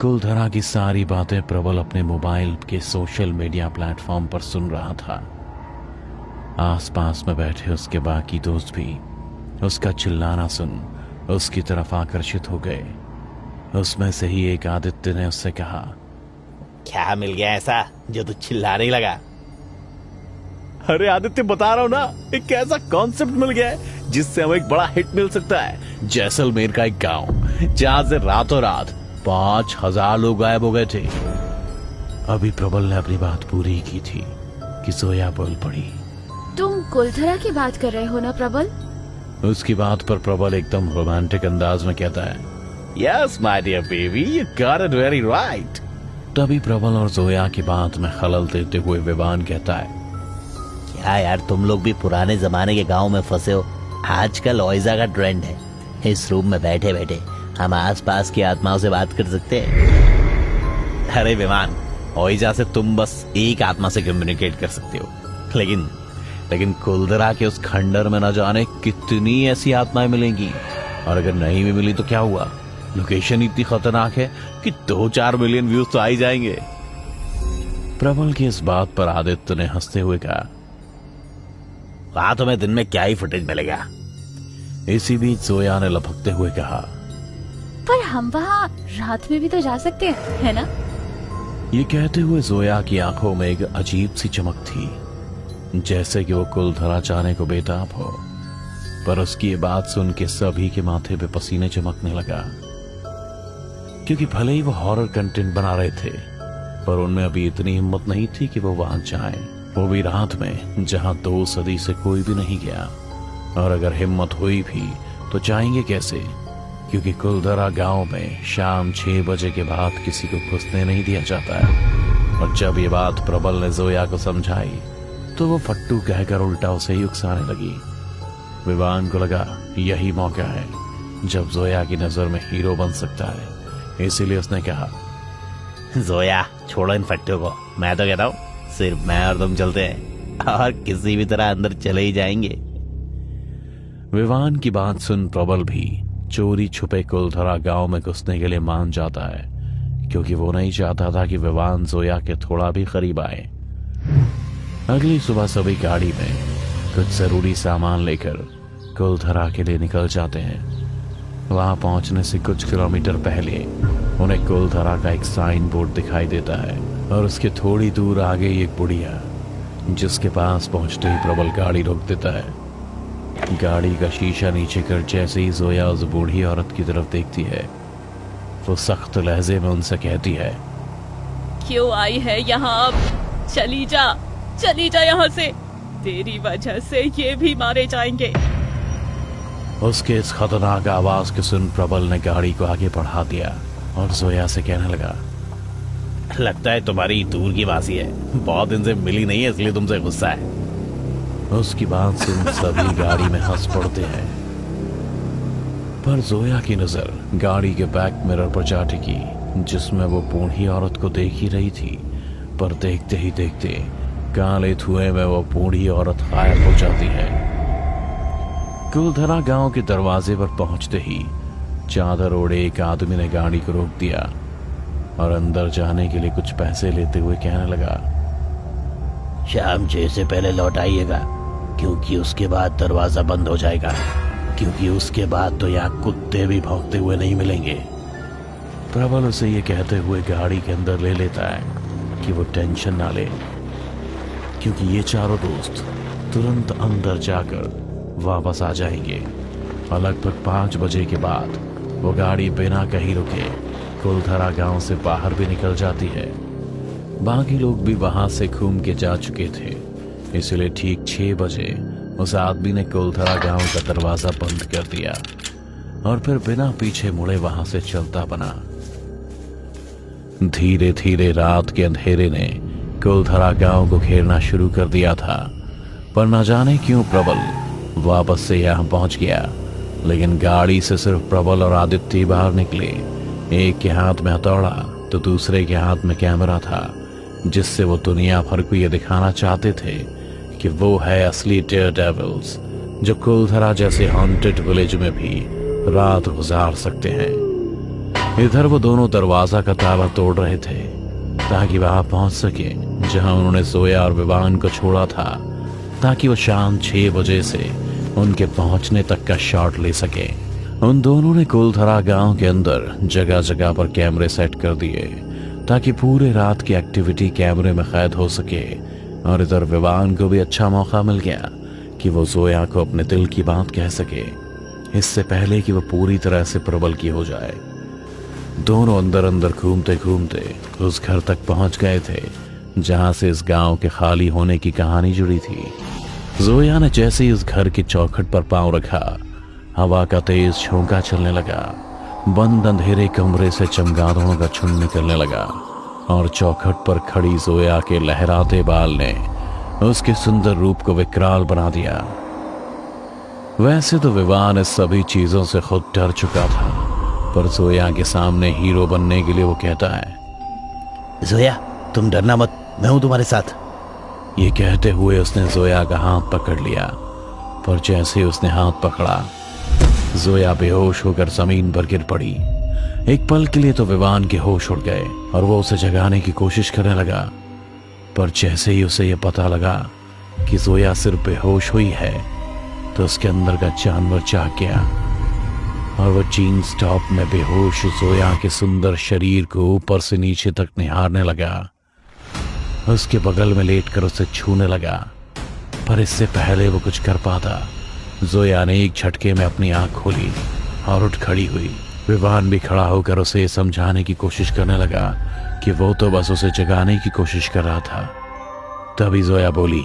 कुलधरा की सारी बातें प्रबल अपने मोबाइल के सोशल मीडिया प्लेटफॉर्म पर सुन रहा था। आसपास में बैठे उसके बाकी दोस्त भी उसका चिल्लाना सुन उसकी तरफ आकर्षित हो गए। उसमें से ही एक आदित्य ने उससे कहा, क्या मिल गया ऐसा जो तू चिल्लाने लगा? अरे आदित्य, बता रहा हूं ना, एक ऐसा कॉन्सेप्ट मिल गया है जिससे हमें एक बड़ा हिट मिल सकता है। जैसलमेर का एक गांव जहां से रातों रात 5,000 लोग गायब हो गए थे। अभी प्रबल ने अपनी बात पूरी की थी कि जोया बोल पड़ी। तुम कुलधरा की बात कर रहे हो ना प्रबल? उसकी बात पर प्रबल एकदम रोमांटिक अंदाज में कहता है, yes my dear baby, you got it very right. तभी प्रबल और जोया की बात में खलल देते हुए विवान कहता है, क्या यार, तुम लोग भी पुराने जमाने के गांव में फंसे हो। आजकल ओइजा का ट्रेंड है। इस रूम में बैठे बैठे हम आसपास की आत्माओं से बात कर सकते हैं। अरे विमान, ओइजा से तुम बस एक आत्मा से कम्युनिकेट कर सकते हो, लेकिन कुलधरा के उस खंडर में न जाने कितनी ऐसी आत्माएं मिलेंगी। और अगर नहीं भी मिली तो क्या हुआ, लोकेशन इतनी खतरनाक है कि 2-4 मिलियन व्यूज तो आ ही जाएंगे। प्रबल की इस बात पर आदित्य ने हंसते हुए कहा, वहां तुम्हें दिन में क्या ही फुटेज मिलेगा। इसी बीच जोया ने लपकते हुए कहा, पर हम वहाँ रात में भी तो जा सकते हैं, है ना? ये कहते हुए जोया की आंखों में एक अजीब सी चमक थी, जैसे कि वो कुलधरा चाहने को बेताब हो। पर उसकी ये बात सुन के सभी के माथे पे पसीने चमकने लगा, क्योंकि भले ही वो हॉरर कंटेंट बना रहे थे, पर उनमें अभी इतनी हिम्मत नहीं थी कि वो वहां जाएं, वो भी रात में जहां 2 सदी से कोई भी नहीं गया। और अगर हिम्मत हुई भी तो जाएंगे कैसे, क्योंकि कुलधरा गांव में शाम 6 बजे के बाद किसी को घुसने नहीं दिया जाता है। और जब ये बात प्रबल ने जोया को समझाई तो वो फट्टू कहकर उल्टा उसे ही उकसाने लगी। विवान को लगा यही मौका है जब जोया की नजर में हीरो बन सकता है, इसीलिए उसने कहा, जोया छोड़ो इन फट्टों को, मैं तो कहता हूँ सिर्फ मैं और तुम चलते हैं और किसी भी तरह अंदर चले ही जाएंगे। विवान की बात सुन प्रबल भी चोरी छुपे कुलधरा गांव में घुसने के लिए मान जाता है, क्योंकि वो नहीं चाहता था कि विवान जोया के थोड़ा भी करीब आए। अगली सुबह सभी गाड़ी में कुछ जरूरी सामान लेकर कुलधरा के लिए निकल जाते हैं। वहां पहुंचने से कुछ किलोमीटर पहले उन्हें कुलधरा का एक साइन बोर्ड दिखाई देता है, और उसके थोड़ी दूर आगे एक बुढ़िया, जिसके पास पहुंचते ही प्रबल गाड़ी रोक देता है। गाड़ी का शीशा नीचे कर जैसे ही जोया उस बूढ़ी औरत की तरफ देखती है, वो सख्त लहजे में उनसे कहती है, क्यों आई है यहाँ? अब चली जा यहाँ से, तेरी वजह से ये भी मारे जाएंगे। उसके इस खतरनाक आवाज के सुन प्रबल ने गाड़ी को आगे बढ़ा दिया और जोया से कहने लगा, लगता है तुम्हारी दूर की वासी है, बहुत दिन से मिली नहीं है इसलिए तुमसे गुस्सा है। उसकी बात सुन सभी गाड़ी में हंस पड़ते हैं, पर जोया की नजर गाड़ी के बैक मिरर पर जा टिकी, जिसमें वो बूढ़ी औरत को देख ही रही थी। पर देखते ही देखते काले धुएं में वो बूढ़ी औरत गायब हो जाती है। कुलधरा गांव के दरवाजे पर पहुंचते ही चादर ओढ़े एक आदमी ने गाड़ी को रोक दिया और अंदर जाने के लिए कुछ पैसे लेते हुए कहने लगा, शाम 6 से पहले लौट आइएगा, क्योंकि उसके बाद दरवाजा बंद हो जाएगा, क्योंकि उसके बाद तो यहाँ कुत्ते भी भौंकते हुए नहीं मिलेंगे। प्रबल उसे ये कहते हुए गाड़ी के अंदर ले लेता है कि वो टेंशन ना ले, क्योंकि ये चारों दोस्त तुरंत अंदर जाकर वापस आ जाएंगे। और लगभग 5 बजे के बाद वो गाड़ी बिना कहीं रुके कुलधरा गांव से बाहर भी निकल जाती है। बाकी लोग भी वहां से घूम के जा चुके थे, इसलिए ठीक 6 बजे उस आदमी ने कुलधरा गांव का दरवाजा बंद कर दिया और फिर बिना पीछे मुड़े वहां से चलता बना। धीरे धीरे रात के अंधेरे ने कुलधरा गांव को घेरना शुरू कर दिया था, पर न जाने क्यों प्रबल वापस से यहां पहुंच गया। लेकिन गाड़ी से सिर्फ प्रबल और आदित्य बाहर निकले। एक के हाथ में हथौड़ा तो दूसरे के हाथ में कैमरा था, जिससे वो दुनिया भर को ये दिखाना चाहते थे कि वो है असली डेयर डेविल्स, जो कुलधरा जैसे हॉन्टेड विलेज में भी रात गुजार सकते हैं। इधर वो दोनों दरवाजा का ताला तोड़ रहे थे ताकि वहां पहुंच सके जहां उन्होंने जोया और विवान को छोड़ा था, ताकि वो शाम 6 बजे से उनके पहुंचने तक का शॉट ले सके। उन दोनों ने कुलधरा गांव के अंदर जगह जगह पर कैमरे सेट कर दिए ताकि पूरे रात की एक्टिविटी कैमरे में कैद हो सके। और इधर विवान को भी अच्छा मौका मिल गया कि वो जोया को अपने दिल की बात कह सके, इससे पहले कि वो पूरी तरह से प्रबल की हो जाए। दोनों अंदर अंदर घूमते घूमते उस घर तक पहुंच गए थे जहां से इस गांव के खाली होने की कहानी जुड़ी थी। जोया ने जैसे ही उस घर की चौखट पर पांव रखा, हवा का तेज झोंका चलने लगा। बंद अंधेरे कमरे से चमगादड़ों का झुंड निकलने लगा और चौखट पर खड़ी जोया के लहराते बाल ने उसके सुंदर रूप को विकराल बना दिया। वैसे तो विवान इस सभी चीजों से खुद डर चुका था, पर जोया के सामने हीरो बनने के लिए वो कहता है, जोया तुम डरना मत, मैं हूं तुम्हारे साथ। ये कहते हुए उसने जोया का हाथ पकड़ लिया, पर जैसे उसने हाथ पकड़ा, जोया बेहोश होकर जमीन पर गिर पड़ी। एक पल के लिए तो विवान के होश उड़ गए और वो उसे जगाने की कोशिश करने लगा, पर जैसे ही उसे यह पता लगा कि जोया सिर्फ बेहोश हुई है, तो उसके अंदर का जानवर जाग गया और वो जीन्स टॉप में बेहोश जोया के सुंदर शरीर को ऊपर से नीचे तक निहारने लगा। उसके बगल में लेटकर उसे छूने लगा, पर इससे पहले वो कुछ कर पाता, जोया ने एक झटके में अपनी आंख खोली और उठ खड़ी हुई। विवान भी खड़ा होकर उसे समझाने की कोशिश करने लगा कि वो तो बस उसे जगाने की कोशिश कर रहा था। तभी जोया बोली,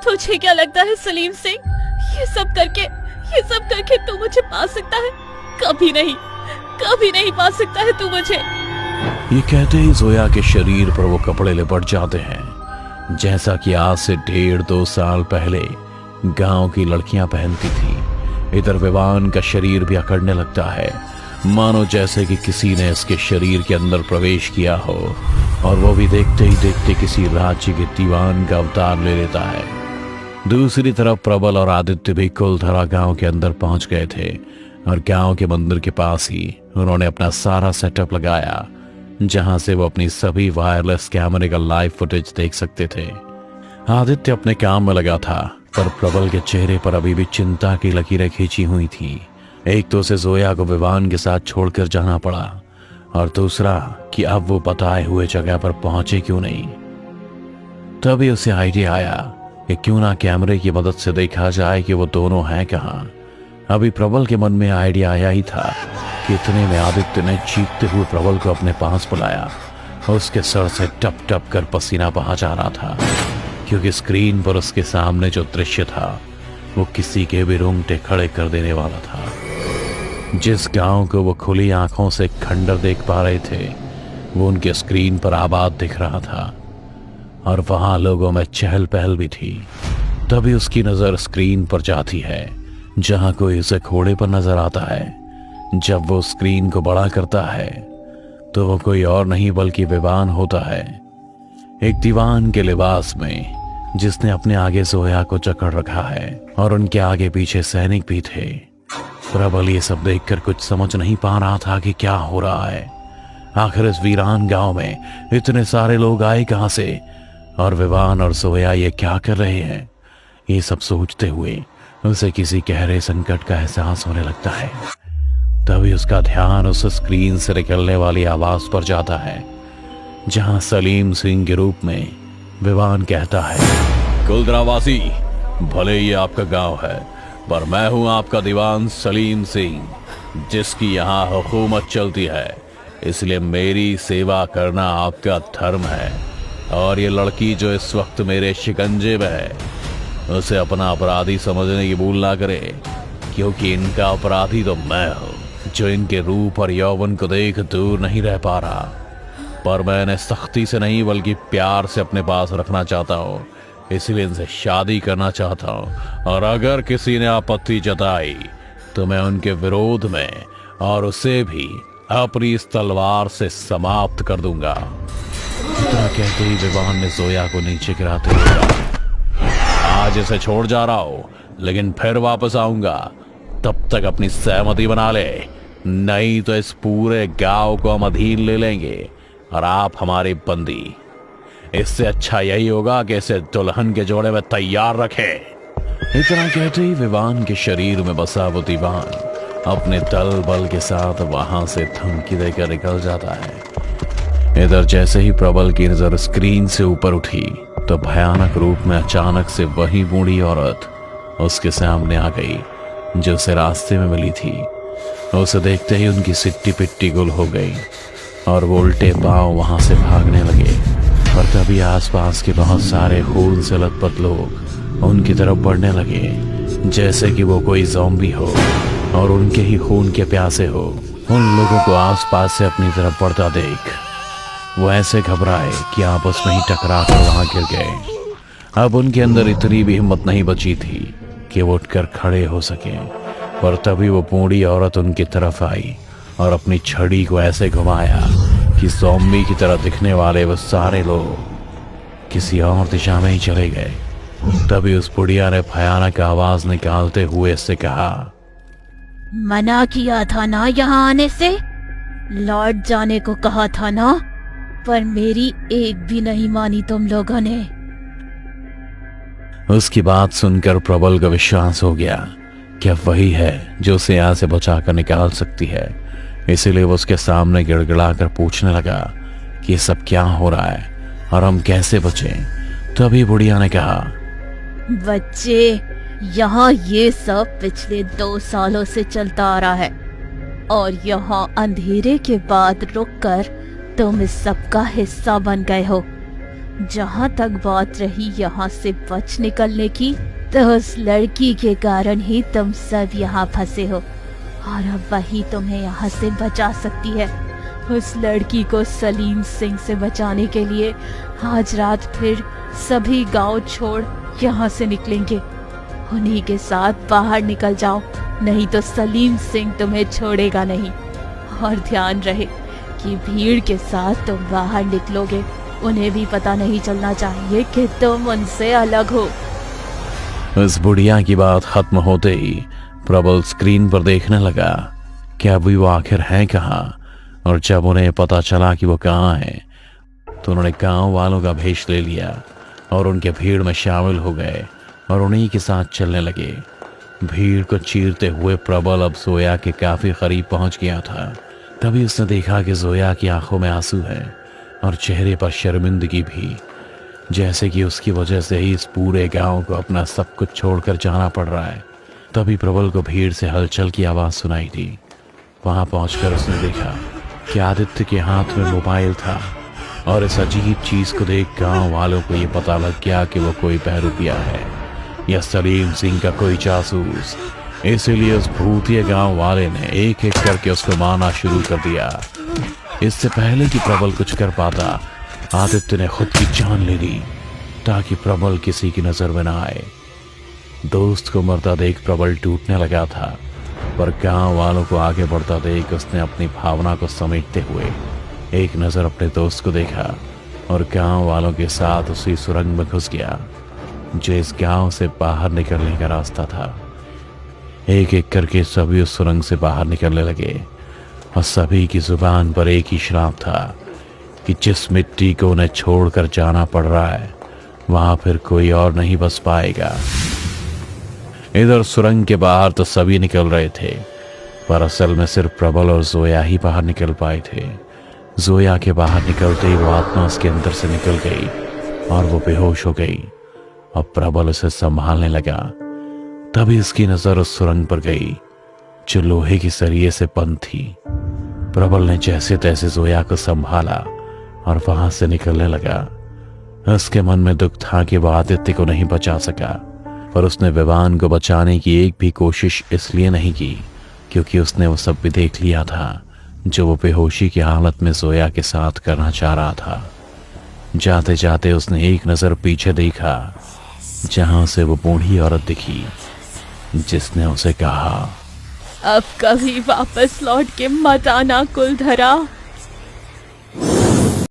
तुझे क्या लगता है सलीम सिंह, ये सब करके तू मुझे पा सकता है? कभी नहीं पा सकता है तू मुझे। ये कहते ही जोया के शरीर पर वो कपड़े लिपट जाते हैं जैसा कि आज से 1.5-2 साल पहले गांव की लड़कियां पहनती थी। इधर विवान का शरीर भी अकड़ने लगता है, मानो जैसे कि किसी ने इसके शरीर के अंदर प्रवेश किया हो, और वो भी देखते ही देखते किसी राज्य के दीवान का अवतार ले लेता है। दूसरी तरफ प्रबल और आदित्य भी कुलधरा गांव के अंदर पहुंच गए थे और गांव के मंदिर के पास ही उन्होंने अपना सारा सेटअप लगाया, जहां से वो अपनी सभी वायरलेस कैमरे का लाइव फुटेज देख सकते थे। आदित्य अपने काम में लगा था, पर प्रबल के चेहरे पर अभी भी चिंता की लकीरें खींची हुई थी। एक तो उसे जोया को विवान के साथ छोड़कर जाना पड़ा, और दूसरा कि अब वो बताए हुए जगह पर पहुंचे क्यों नहीं। तभी उसे आइडिया आया कि क्यों ना कैमरे की मदद से देखा जाए कि वो दोनों हैं कहां। अभी प्रबल के मन में आइडिया आया ही था कि इतने में आदित्य ने चीखते हुए प्रबल को अपने पास बुलाया। उसके सर से टप टप कर पसीना बहा जा रहा था, क्योंकि स्क्रीन पर उसके सामने जो दृश्य था वो किसी के भी रोंगटे खड़े कर देने वाला था। जिस गांव को वो खुली आंखों से खंडर देख पा रहे थे, वो उनके स्क्रीन पर आबाद दिख रहा था, और वहां लोगों में चहल पहल भी थी। तभी उसकी नजर स्क्रीन पर जाती है जहां कोई उसे घोड़े पर नजर आता है। जब वो स्क्रीन को बड़ा करता है तो वो कोई और नहीं बल्कि विवान होता है, एक दीवान के लिबास में, जिसने अपने आगे जोया को जकड़ रखा है और उनके आगे पीछे सैनिक भी थे। प्रबल ये सब देखकर कुछ समझ नहीं पा रहा था कि क्या हो रहा है। आखिर इस वीरान गांव में इतने सारे लोग आए कहां से, और विवान और जोया ये क्या कर रहे हैं। ये सब सोचते हुए उसे किसी गहरे संकट का एहसास होने लगता है। तभी उसका ध्यान उस स्क्रीन से निकलने वाली आवाज पर जाता है, जहां सलीम सिंह के रूप में विवान कहता है, कुलधरावासी, भले ये आपका गांव है, पर मैं हूं आपका दीवान सलीम सिंह, जिसकी यहाँ हुकूमत चलती है, इसलिए मेरी सेवा करना आपका धर्म है। और ये लड़की जो इस वक्त मेरे शिकंजे में है, उसे अपना अपराधी समझने की भूल ना करे, क्योंकि इनका अपराधी तो मैं हूं, जो इनके रूप और यौवन को देख दूर नहीं रह पा रहा। पर मैं इन्हें सख्ती से नहीं बल्कि प्यार से अपने पास रखना चाहता हूँ, इसलिए इनसे शादी करना चाहता हूँ। और अगर किसी ने आपत्ति जताई तो मैं उनके विरोध में और उसे भी अपनी इस तलवार से समाप्त कर दूंगा। इतना कहते ही विवान ने जोया को नीचे गिराते हुए कहा, आज इसे छोड़ जा रहा हूं, लेकिन फिर वापस आऊंगा। तब तक अपनी सहमति बना ले, नहीं तो इस पूरे गांव को हम अधीन ले लेंगे और आप हमारी बंदी। इससे अच्छा यही होगा कि इसे दुल्हन के जोड़े में तैयार रखे। इतना कहते ही विवान के शरीर में बसा वो दीवान अपने दल बल के साथ वहां से धमकी देकर निकल जाता है। इधर जैसे ही प्रबल की नजर स्क्रीन से ऊपर उठी तो भयानक रूप में अचानक से वही बूढ़ी औरत उसके सामने आ गई जो उसे रास्ते में मिली थी। उसे देखते ही उनकी सिट्टी पिट्टी गुल हो गई और वो उल्टे पांव वहां से भागने लगे। पर तभी आसपास के बहुत सारे खून से लथपथ लोग उनकी तरफ बढ़ने लगे जैसे कि वो कोई ज़ॉम्बी हो और उनके ही खून के प्यासे हो। उन लोगों को आसपास से अपनी तरफ बढ़ता देख वो ऐसे घबराए कि आपस में ही टकरा कर वहां गिर गए। अब उनके अंदर इतनी भी हिम्मत नहीं बची थी कि वो उठकर खड़े हो सके। पर तभी वो बूढ़ी औरत उनकी तरफ आई और अपनी छड़ी को ऐसे घुमाया कि ज़ॉम्बी की तरह दिखने वाले वो सारे लोग किसी और दिशा में ही चले गए। तभी उस बुढ़िया ने भयानक आवाज निकालते हुए इससे कहा, मना किया था ना यहाँ आने से, लौट जाने को कहा था ना, पर मेरी एक भी नहीं मानी तुम लोगों ने। उसकी बात सुनकर प्रबल का विश्वास हो गया कि अब वही है जो उसे यहाँ से बचा कर निकाल सकती है। इसीलिए वो उसके सामने गिड़गिड़ा कर पूछने लगा कि ये सब क्या हो रहा है और हम कैसे बचें। तभी बुढ़िया ने कहा, बच्चे, यहाँ ये सब पिछले 2 सालों से चलता आ रहा है और यहाँ अंधेरे के बाद रुककर तुम इस सब का हिस्सा बन गए हो। जहाँ तक बात रही यहाँ से बच निकलने की, तो उस लड़की के कारण ही तुम सब यहाँ फंसे हो और अब वही तुम्हें यहाँ से बचा सकती है। उस लड़की को सलीम सिंह से बचाने के लिए आज रात फिर सभी गांव छोड़ यहाँ से निकलेंगे। उन्हीं के साथ बाहर निकल जाओ, नहीं तो सलीम सिंह तुम्हें छोड़ेगा नहीं। और ध्यान रहे कि भीड़ के साथ तुम बाहर निकलोगे, उन्हें भी पता नहीं चलना चाहिए कि तुम उनसे अलग हो। इस बुढ़िया की बात खत्म होते ही प्रबल स्क्रीन पर देखने लगा कि अभी वो आखिर है कहाँ। और जब उन्हें पता चला कि वो कहाँ है तो उन्होंने गांव वालों का भेष ले लिया और उनके भीड़ में शामिल हो गए और उन्हीं के साथ चलने लगे। भीड़ को चीरते हुए प्रबल अब जोया के काफी करीब पहुंच गया था। तभी उसने देखा कि जोया की आंखों में आंसू है और चेहरे पर शर्मिंदगी भी, जैसे कि उसकी वजह से ही इस पूरे गांव को अपना सब कुछ छोड़कर जाना पड़ रहा है। तभी प्रबल को भीड़ से हलचल की आवाज सुनाई दी। वहां पहुंचकर उसने देखा कि आदित्य के हाथ में मोबाइल था और इस अजीब चीज को देख गांव वालों को यह पता लग गया कि वो कोई बहरूपिया है या सलीम सिंह का कोई जासूस। इसीलिए उस भूतिया गांव वाले ने एक एक करके उसको मारना शुरू कर दिया। इससे पहले कि प्रबल कुछ कर पाता, आदित्य ने खुद की जान ले ली ताकि प्रबल किसी की नजर में ना आए। दोस्त को मरता देख प्रबल टूटने लगा था, पर गांव वालों को आगे बढ़ता देख उसने अपनी भावना को समेटते हुए एक नजर अपने दोस्त को देखा और गांव वालों के साथ उसी सुरंग में घुस गया जो इस गांव से बाहर निकलने का रास्ता था। एक एक करके सभी उस सुरंग से बाहर निकलने लगे और सभी की जुबान पर एक ही श्राप था कि जिस मिट्टी को उन्हें छोड़कर जाना पड़ रहा है वहां फिर कोई और नहीं बस पाएगा। इधर सुरंग के बाहर तो सभी निकल रहे थे, पर असल में सिर्फ प्रबल और जोया ही बाहर निकल पाए थे। जोया के बाहर निकलते ही वो आत्मा उसके अंदर से निकल गई और वो बेहोश हो गई और प्रबल उसे संभालने लगा। तभी उसकी नजर उस सुरंग पर गई जो लोहे की सरिये से बंद थी। प्रबल ने जैसे तैसे जोया को संभाला और वहां से निकलने लगा। उसके मन में दुख था कि वह आदित्य को नहीं बचा सका, पर उसने विवान को बचाने की एक भी कोशिश इसलिए नहीं की क्योंकि उसने वो सब भी देख लिया था जो वो बेहोशी की हालत में जोया के साथ करना चाह रहा था। जाते जाते उसने एक नजर पीछे देखा जहां से वो बूढ़ी औरत दिखी जिसने उसे कहा, अब कभी वापस लौट के मत आना कुलधरा।